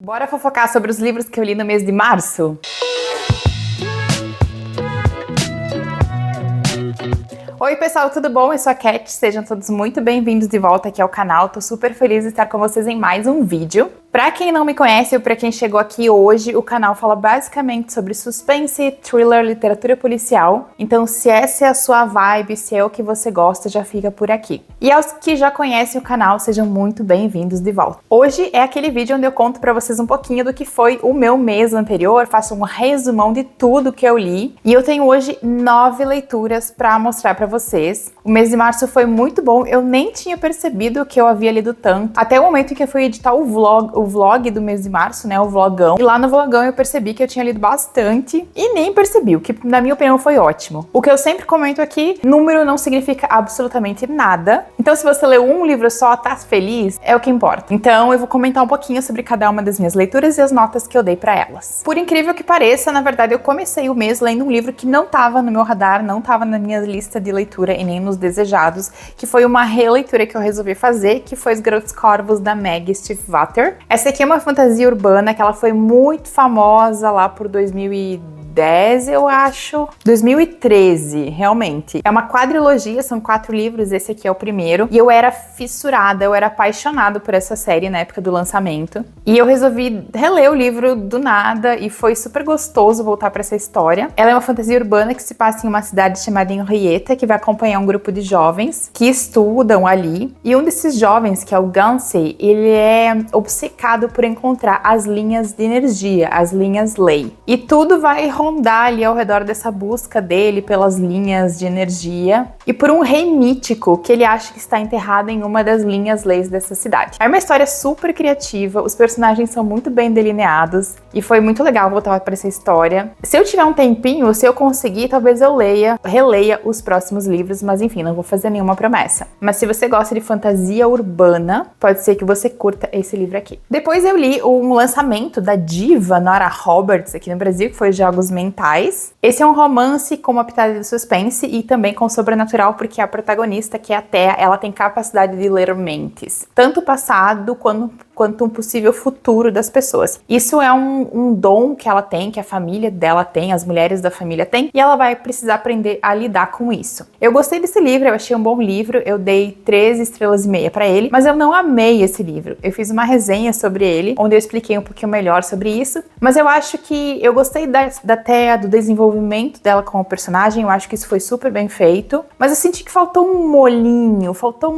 Bora fofocar sobre os livros que eu li no mês de março? Oi pessoal, tudo bom? Eu sou a Cat, sejam todos muito bem-vindos de volta aqui ao canal. Tô super feliz de estar com vocês em mais um vídeo. Pra quem não me conhece ou pra quem chegou aqui hoje, o canal fala basicamente sobre suspense, thriller, literatura policial. Então, se essa é a sua vibe, se é o que você gosta, já fica por aqui. E aos que já conhecem o canal, sejam muito bem-vindos de volta. Hoje é aquele vídeo onde eu conto pra vocês um pouquinho do que foi o meu mês anterior, faço um resumão de tudo que eu li. E eu tenho hoje 9 leituras pra mostrar pra vocês. O mês de março foi muito bom, eu nem tinha percebido que eu havia lido tanto. Até o momento em que eu fui editar o vlog do mês de março, né, o vlogão. E lá no vlogão eu percebi que eu tinha lido bastante e nem percebi, o que na minha opinião foi ótimo. O que eu sempre comento aqui, número não significa absolutamente nada. Então se você leu um livro só, tá feliz, é o que importa. Então eu vou comentar um pouquinho sobre cada uma das minhas leituras e as notas que eu dei pra elas. Por incrível que pareça, na verdade eu comecei o mês lendo um livro que não tava no meu radar, não tava na minha lista de leitura e nem nos desejados, que foi uma releitura que eu resolvi fazer, que foi Os Garotos Corvos, da Meg Stiefvater. Essa aqui é uma fantasia urbana que ela foi muito famosa lá por 2010, eu acho. 2013, realmente. É uma quadrilogia, são 4 livros, esse aqui é o primeiro. E eu era fissurada, eu era apaixonada por essa série na época do lançamento. E eu resolvi reler o livro do nada e foi super gostoso voltar para essa história. Ela é uma fantasia urbana que se passa em uma cidade chamada Henrietta, que vai acompanhar um grupo de jovens que estudam ali. E um desses jovens, que é o Gansey, ele é obcecado por encontrar as linhas de energia, as linhas lei. E tudo vai rondar ali ao redor dessa busca dele pelas linhas de energia e por um rei mítico que ele acha que está enterrado em uma das linhas leis dessa cidade. É uma história super criativa, os personagens são muito bem delineados e foi muito legal voltar para essa história. Se eu tiver um tempinho, se eu conseguir, talvez eu releia os próximos livros, mas enfim, não vou fazer nenhuma promessa. Mas se você gosta de fantasia urbana, pode ser que você curta esse livro aqui. Depois eu li um lançamento da diva Nora Roberts aqui no Brasil, que foi Jogos Mentais. Esse é um romance com uma pitada de suspense e também com sobrenatural, porque a protagonista, que é a Thea, ela tem capacidade de ler mentes, tanto o passado quanto um possível futuro das pessoas. Isso é um dom que ela tem, que a família dela tem, as mulheres da família têm, e ela vai precisar aprender a lidar com isso. Eu gostei desse livro, eu achei um bom livro, eu dei 3 estrelas e meia pra ele, mas eu não amei esse livro. Eu fiz uma resenha sobre ele, onde eu expliquei um pouquinho melhor sobre isso, mas eu acho que eu gostei da Thea, do desenvolvimento dela como personagem, eu acho que isso foi super bem feito, mas eu senti que faltou um molinho, faltou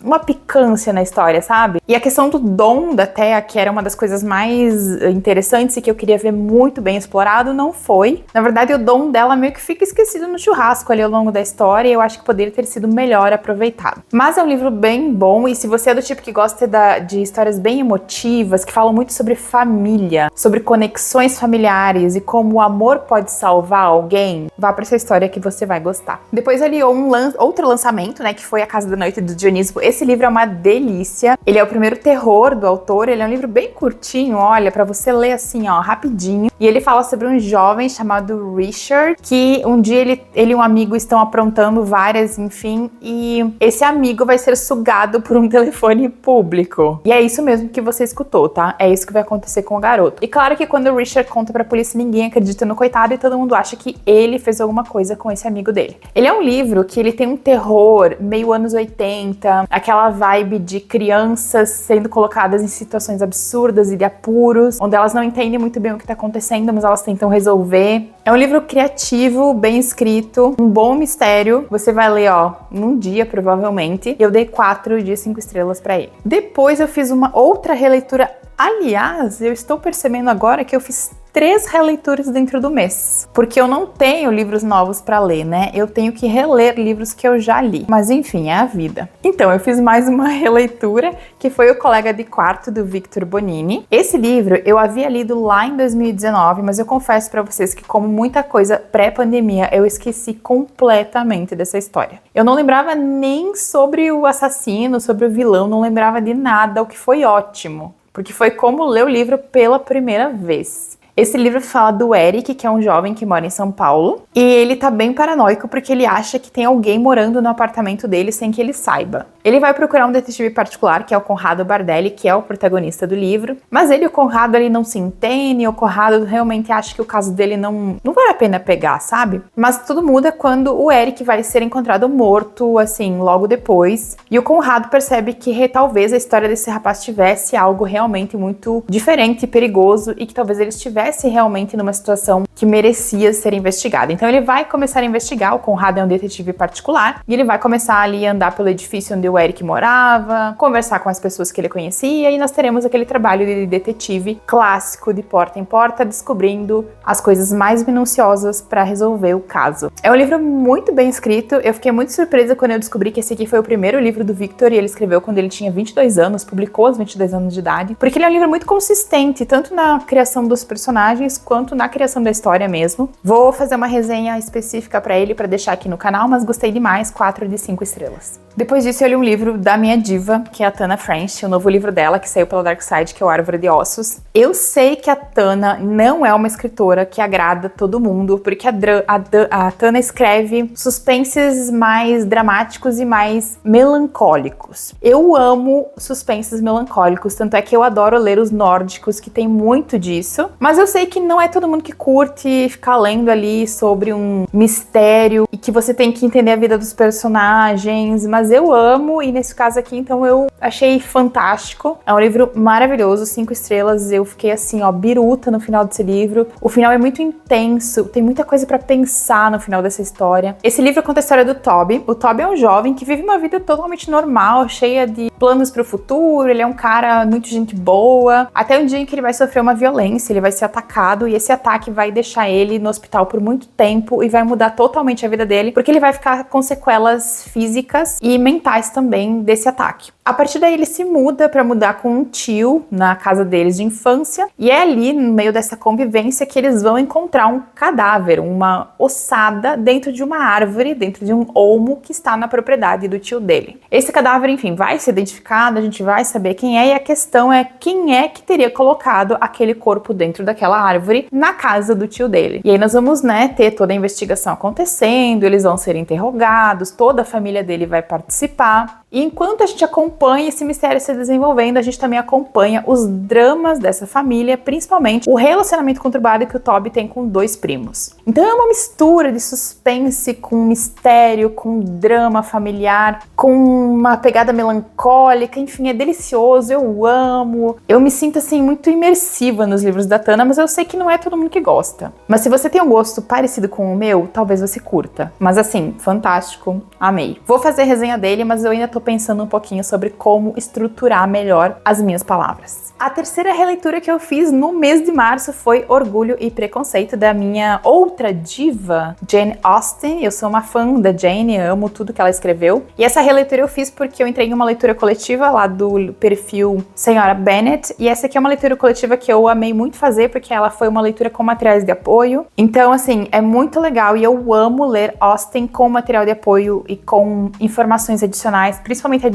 uma picância na história, sabe? E a questão do dom da Thea, que era uma das coisas mais interessantes e que eu queria ver muito bem explorado, não foi. Na verdade, o dom dela meio que fica esquecido no churrasco ali ao longo da história, e eu acho que poderia ter sido melhor aproveitado. Mas é um livro bem bom, e se você é do tipo que gosta de histórias bem emotivas, que falam muito sobre família, sobre conexões familiares e como o amor pode salvar alguém, vá pra essa história que você vai gostar. Depois eu li outro lançamento, né, que foi A Casa da Noite, do Dionísio. Esse livro é uma delícia. Ele é o primeiro terror do autor, ele é um livro bem curtinho, olha, pra você ler assim, ó, rapidinho. E ele fala sobre um jovem chamado Richard, que um dia ele e um amigo estão aprontando várias, enfim, e esse amigo vai ser sugado por um telefone público. E é isso mesmo que você escutou, tá? É isso que vai acontecer com o garoto. E claro que quando o Richard conta pra polícia, ninguém acredita no coitado e todo mundo acha que ele fez alguma coisa com esse amigo dele. Ele é um livro que ele tem um terror meio anos 80, aquela vibe de crianças sendo colocadas em situações absurdas e de apuros, onde elas não entendem muito bem o que tá acontecendo, mas elas tentam resolver. É um livro criativo, bem escrito, um bom mistério. Você vai ler, ó, num dia, provavelmente. Eu dei 4 de 5 estrelas pra ele. Depois eu fiz uma outra releitura. Aliás, eu estou percebendo agora que eu fiz 3 releituras dentro do mês, porque eu não tenho livros novos para ler, né? Eu tenho que reler livros que eu já li, mas enfim, é a vida. Então, eu fiz mais uma releitura, que foi O Colega de Quarto, do Victor Bonini. Esse livro eu havia lido lá em 2019, mas eu confesso para vocês que, como muita coisa pré-pandemia, eu esqueci completamente dessa história. Eu não lembrava nem sobre o assassino, sobre o vilão, não lembrava de nada, o que foi ótimo, porque foi como ler o livro pela primeira vez. Esse livro fala do Eric, que é um jovem que mora em São Paulo, e ele tá bem paranoico porque ele acha que tem alguém morando no apartamento dele sem que ele saiba. Ele vai procurar um detetive particular, que é o Conrado Bardelli, que é o protagonista do livro, mas ele e o Conrado ali não se entendem, o Conrado realmente acha que o caso dele não vale a pena pegar, sabe? Mas tudo muda quando o Eric vai ser encontrado morto, assim, logo depois, e o Conrado percebe que talvez a história desse rapaz tivesse algo realmente muito diferente e perigoso, e que talvez ele estivesse realmente numa situação que merecia ser investigada. Então ele vai começar a investigar, o Conrado é um detetive particular, e ele vai começar ali a andar pelo edifício onde o Eric morava, conversar com as pessoas que ele conhecia, e nós teremos aquele trabalho de detetive clássico de porta em porta, descobrindo as coisas mais minuciosas para resolver o caso. É um livro muito bem escrito, eu fiquei muito surpresa quando eu descobri que esse aqui foi o primeiro livro do Victor, e ele escreveu quando ele tinha 22 anos, publicou aos 22 anos de idade, porque ele é um livro muito consistente, tanto na criação dos personagens, quanto na criação da história mesmo. Vou fazer uma resenha específica para ele, para deixar aqui no canal, mas gostei demais, 4 de 5 estrelas. Depois disso eu li um livro da minha diva, que é a Tana French, o novo livro dela, que saiu pela Dark Side, que é o Árvore de Ossos. Eu sei que a Tana não é uma escritora que agrada todo mundo, porque a Tana escreve suspenses mais dramáticos e mais melancólicos. Eu amo suspenses melancólicos, tanto é que eu adoro ler os nórdicos, que tem muito disso, mas eu sei que não é todo mundo que curte ficar lendo ali sobre um mistério e que você tem que entender a vida dos personagens, mas eu amo, e nesse caso aqui, então, eu achei fantástico. É um livro maravilhoso, 5 estrelas, eu fiquei assim, ó, biruta no final desse livro. O final é muito intenso, tem muita coisa pra pensar no final dessa história. Esse livro conta a história do Toby. O Toby é um jovem que vive uma vida totalmente normal, cheia de planos pro futuro, ele é um cara muito gente boa, até um dia em que ele vai sofrer uma violência, ele vai ser atacado, e esse ataque vai deixar ele no hospital por muito tempo e vai mudar totalmente a vida dele, porque ele vai ficar com sequelas físicas e mentais também desse ataque. A partir daí ele se muda para mudar com um tio na casa deles de infância, e é ali no meio dessa convivência que eles vão encontrar um cadáver, uma ossada dentro de uma árvore, dentro de um olmo que está na propriedade do tio dele. Esse cadáver, enfim, vai ser identificado, a gente vai saber quem é, e a questão é quem é que teria colocado aquele corpo dentro daquela árvore na casa do tio dele. E aí nós vamos, ter toda a investigação acontecendo, eles vão ser interrogados, toda a família dele vai participar. E enquanto a gente acompanha esse mistério se desenvolvendo, a gente também acompanha os dramas dessa família, principalmente o relacionamento conturbado que o Toby tem com 2 primos. Então é uma mistura de suspense com mistério, com drama familiar, com uma pegada melancólica, enfim, é delicioso, eu amo. Eu me sinto, assim, muito imersiva nos livros da Tana, mas eu sei que não é todo mundo que gosta. Mas se você tem um gosto parecido com o meu, talvez você curta. Mas assim, fantástico, amei. Vou fazer resenha dele, mas eu ainda tô pensando um pouquinho sobre como estruturar melhor as minhas palavras. A terceira releitura que eu fiz no mês de março foi Orgulho e Preconceito, da minha outra diva, Jane Austen. Eu sou uma fã da Jane, amo tudo que ela escreveu. E essa releitura eu fiz porque eu entrei em uma leitura coletiva lá do perfil Senhora Bennett, e essa aqui é uma leitura coletiva que eu amei muito fazer, porque ela foi uma leitura com materiais de apoio. Então, assim, é muito legal, e eu amo ler Austen com material de apoio e com informações adicionais, principalmente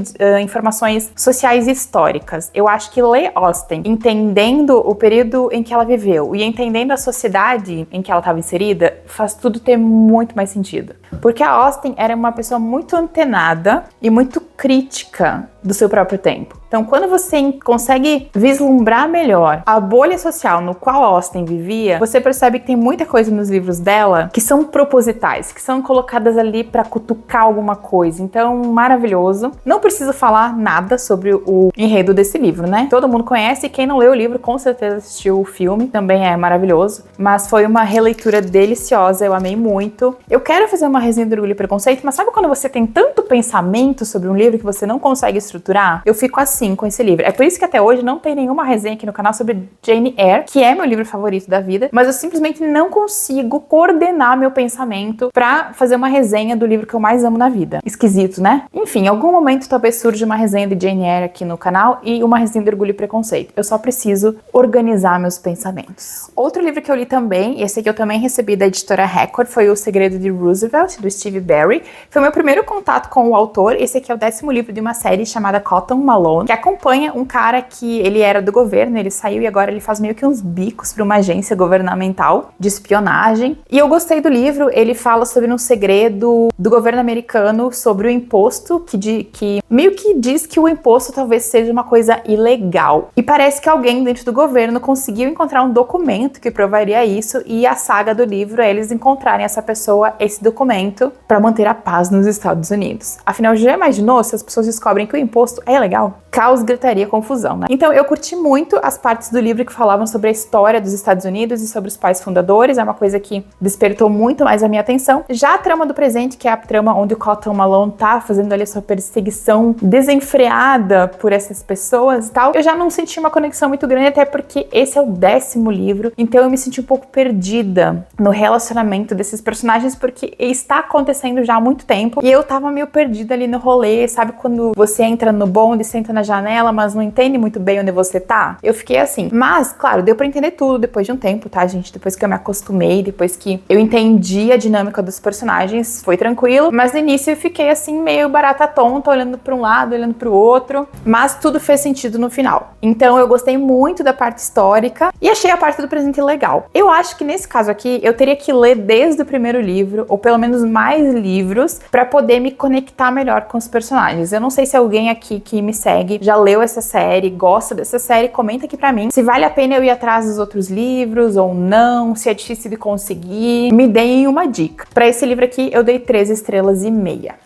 informações sociais e históricas. Eu acho que ler Austen, entendendo o período em que ela viveu e entendendo a sociedade em que ela estava inserida, faz tudo ter muito mais sentido. Porque a Austen era uma pessoa muito antenada e muito crítica do seu próprio tempo. Então, quando você consegue vislumbrar melhor a bolha social no qual Austen vivia, você percebe que tem muita coisa nos livros dela que são propositais, que são colocadas ali para cutucar alguma coisa. Então, maravilhoso. Não preciso falar nada sobre o enredo desse livro, Todo mundo conhece, e quem não leu o livro com certeza assistiu o filme, também é maravilhoso. Mas foi uma releitura deliciosa, eu amei muito. Eu quero fazer uma resenha do Orgulho e Preconceito, mas sabe quando você tem tanto pensamento sobre um livro que você não consegue estruturar? Eu fico assim com esse livro. É por isso que até hoje não tem nenhuma resenha aqui no canal sobre Jane Eyre, que é meu livro favorito da vida, mas eu simplesmente não consigo coordenar meu pensamento pra fazer uma resenha do livro que eu mais amo na vida. Esquisito, né? Enfim, em algum momento talvez surja uma resenha de Jane Eyre aqui no canal e uma resenha de Orgulho e Preconceito. Eu só preciso organizar meus pensamentos. Outro livro que eu li também, esse aqui eu também recebi da editora Record, foi O Segredo de Roosevelt, do Steve Berry. Foi meu primeiro contato com o autor. Esse aqui é o 10º livro de uma série chamada Cotton Malone, que acompanha um cara que ele era do governo, ele saiu e agora ele faz meio que uns bicos para uma agência governamental de espionagem. E eu gostei do livro, ele fala sobre um segredo do governo americano sobre o imposto, que meio que diz que o imposto talvez seja uma coisa ilegal. E parece que alguém dentro do governo conseguiu encontrar um documento que provaria isso, e a saga do livro é eles encontrarem essa pessoa, esse documento, para manter a paz nos Estados Unidos. Afinal, já imaginou se as pessoas descobrem que o imposto é ilegal? Caos, gritaria, confusão, né? Então eu curti muito as partes do livro que falavam sobre a história dos Estados Unidos e sobre os pais fundadores, é uma coisa que despertou muito mais a minha atenção. Já a trama do presente, que é a trama onde o Cotton Malone tá fazendo ali a sua perseguição desenfreada por essas pessoas e tal, eu já não senti uma conexão muito grande, até porque esse é o 10º livro, então eu me senti um pouco perdida no relacionamento desses personagens, porque está acontecendo já há muito tempo, e eu tava meio perdida ali no rolê, sabe quando você entra no bonde, senta na janela, mas não entende muito bem onde você tá? Eu fiquei assim. Mas, claro, deu pra entender tudo depois de um tempo, tá, gente? Depois que eu me acostumei, depois que eu entendi a dinâmica dos personagens, foi tranquilo, mas no início eu fiquei assim, meio barata tonta, olhando pra um lado, olhando pro outro, mas tudo fez sentido no final. Então eu gostei muito da parte histórica e achei a parte do presente legal. Eu acho que nesse caso aqui, eu teria que ler desde o primeiro livro, ou pelo menos mais livros, pra poder me conectar melhor com os personagens. Eu não sei se alguém aqui que me segue já leu essa série, gosta dessa série, comenta aqui pra mim se vale a pena eu ir atrás dos outros livros ou não, se é difícil de conseguir. Me deem uma dica. Pra esse livro aqui, eu dei 3,5 estrelas.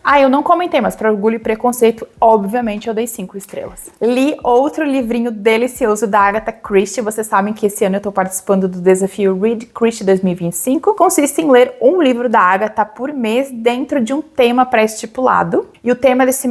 Ah, eu não comentei, mas pra Orgulho e Preconceito, obviamente eu dei 5 estrelas. Li outro livrinho delicioso da Agatha Christie. Vocês sabem que esse ano eu tô participando do desafio Read Christie 2025. Consiste em ler um livro da Agatha por mês dentro de um tema pré-estipulado. E o tema desse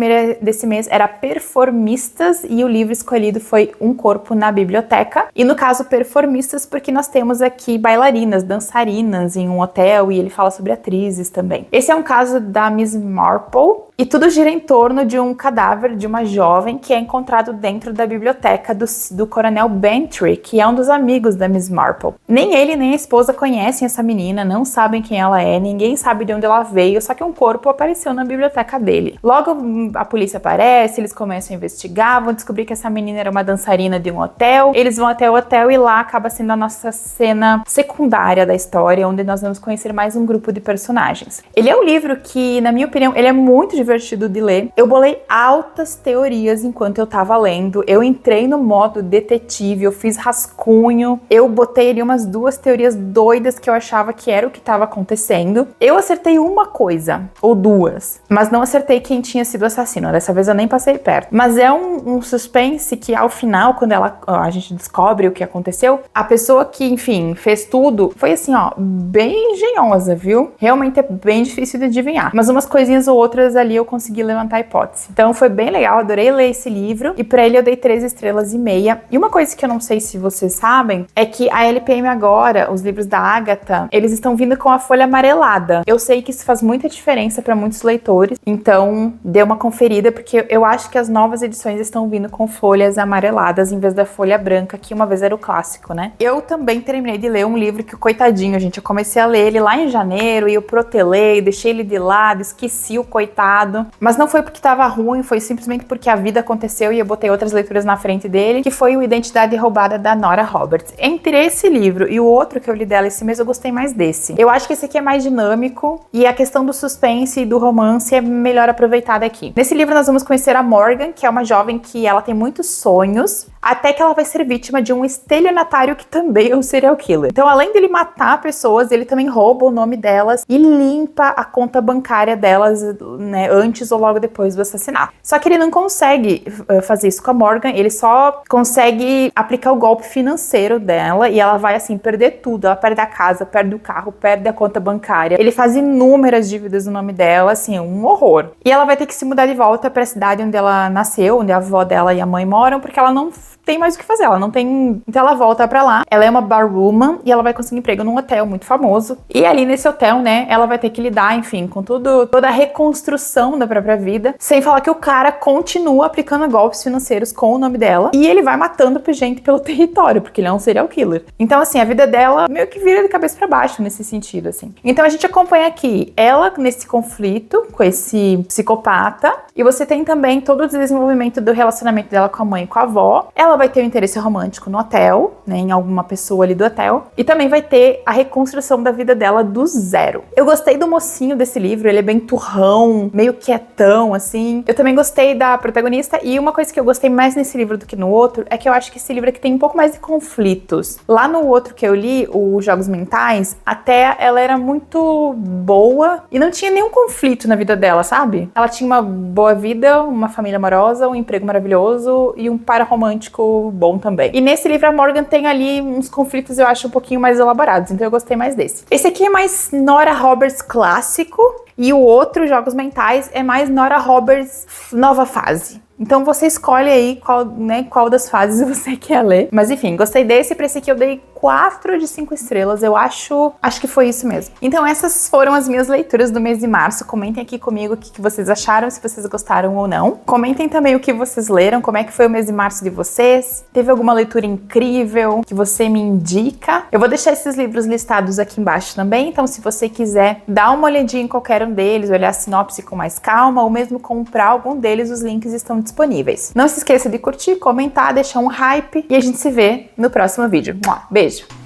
mês era performistas, e o livro escolhido foi Um Corpo na Biblioteca. E no caso, performistas, porque nós temos aqui bailarinas, dançarinas em um hotel, e ele fala sobre atrizes também. Esse é um caso da Miss Marple, e tudo gira em torno de um cadáver de uma jovem que é encontrado dentro da biblioteca do Coronel Bantry, que é um dos amigos da Miss Marple. Nem ele nem a esposa conhecem essa menina, não sabem quem ela é, ninguém sabe de onde ela veio, só que um corpo apareceu na biblioteca dele. Logo a polícia aparece, eles começam a investigar, vão descobrir que essa menina era uma dançarina de um hotel, eles vão até o hotel e lá acaba sendo a nossa cena secundária da história, onde nós vamos conhecer mais um grupo de personagens. Ele é um livro que, na minha opinião, ele é muito divertido de ler. Eu bolei altas teorias enquanto eu tava lendo, eu entrei no modo detetive, eu fiz rascunho, eu botei ali umas 2 teorias doidas que eu achava que era o que estava acontecendo. Eu acertei uma coisa, ou 2, mas não acertei quem tinha sido o assassino. Dessa vez eu nem passei perto. Mas é um suspense que ao final, quando a gente descobre o que aconteceu, a pessoa que, enfim, fez tudo, foi assim, ó, bem engenhosa, viu? Realmente é bem difícil de adivinhar. Mas umas coisinhas ou outras ali eu consegui levantar a hipótese. Então foi bem legal, adorei ler esse livro, e pra ele eu dei 3,5 estrelas. E uma coisa que eu não sei se vocês sabem, é que a LPM agora, os livros da Agatha, eles estão vindo com a folha amarelada. Eu sei que isso faz muita diferença pra muitos leitores, então dê uma conferida, porque eu acho que as novas edições estão vindo com folhas amareladas em vez da folha branca, que uma vez era o clássico, né? Eu também terminei de ler um livro que, coitadinho, gente, eu comecei a ler ele lá em janeiro e eu protelei, deixei ele de lado, esqueci o coitado, mas não foi porque tava ruim, foi simplesmente porque a vida aconteceu e eu botei outras leituras na frente dele, que foi o Identidade Roubada da Nora Roberts. Entre esse livro e o outro que eu li dela esse mês, eu gostei mais desse. Eu acho que esse aqui é mais dinâmico e a questão do suspense e do romance é melhor aproveitada aqui. Nesse livro nós vamos conhecer a Morgan, que é uma jovem que ela tem muitos sonhos, até que ela vai ser vítima de um estelionatário que também é um serial killer. Então, além dele matar pessoas, ele também rouba o nome delas e limpa a conta bancária delas, né, antes ou logo depois do assassinato. Só que ele não consegue fazer isso com a Morgan, ele só consegue aplicar o golpe financeiro dela e ela vai, assim, perder tudo. Ela perde a casa, perde o carro, perde a conta bancária. Ele faz inúmeras dívidas no nome dela, assim, um horror. E ela vai ter que se mudar de volta para a cidade onde ela nasceu, onde a avó dela e a mãe moram, porque ela não tem mais o que fazer, ela não tem... Então ela volta pra lá, ela é uma barwoman e ela vai conseguir emprego num hotel muito famoso. E ali nesse hotel, né, ela vai ter que lidar, enfim, com toda a reconstrução da própria vida, sem falar que o cara continua aplicando golpes financeiros com o nome dela e ele vai matando gente pelo território, porque ele é um serial killer. Então, assim, a vida dela meio que vira de cabeça pra baixo nesse sentido, assim. Então a gente acompanha aqui ela nesse conflito com esse psicopata e você tem também todo o desenvolvimento do relacionamento dela com a mãe e com a avó. Ela vai ter um interesse romântico no hotel, né, em alguma pessoa ali do hotel, e também vai ter a reconstrução da vida dela do zero. Eu gostei do mocinho desse livro, ele é bem turrão, meio quietão, assim. Eu também gostei da protagonista e uma coisa que eu gostei mais nesse livro do que no outro é que eu acho que esse livro aqui tem um pouco mais de conflitos. Lá no outro que eu li, os Jogos Mentais, até ela era muito boa e não tinha nenhum conflito na vida dela, sabe? Ela tinha uma boa vida, uma família amorosa, um emprego maravilhoso e um par romântico bom também. E nesse livro a Morgan tem ali uns conflitos, eu acho, um pouquinho mais elaborados, então eu gostei mais desse. Esse aqui é mais Nora Roberts clássico e o outro, Jogos Mentais, é mais Nora Roberts nova fase. Então você escolhe aí qual das fases você quer ler. Mas enfim, gostei desse. Pra esse aqui eu dei 4 de 5 estrelas. Eu acho que foi isso mesmo. Então essas foram as minhas leituras do mês de março. Comentem aqui comigo o que vocês acharam, se vocês gostaram ou não. Comentem também o que vocês leram, como é que foi o mês de março de vocês. Teve alguma leitura incrível que você me indica? Eu vou deixar esses livros listados aqui embaixo também. Então se você quiser dar uma olhadinha em qualquer um deles, olhar a sinopse com mais calma ou mesmo comprar algum deles, os links estão disponíveis. Não se esqueça de curtir, comentar, deixar um hype e a gente se vê no próximo vídeo. Beijo!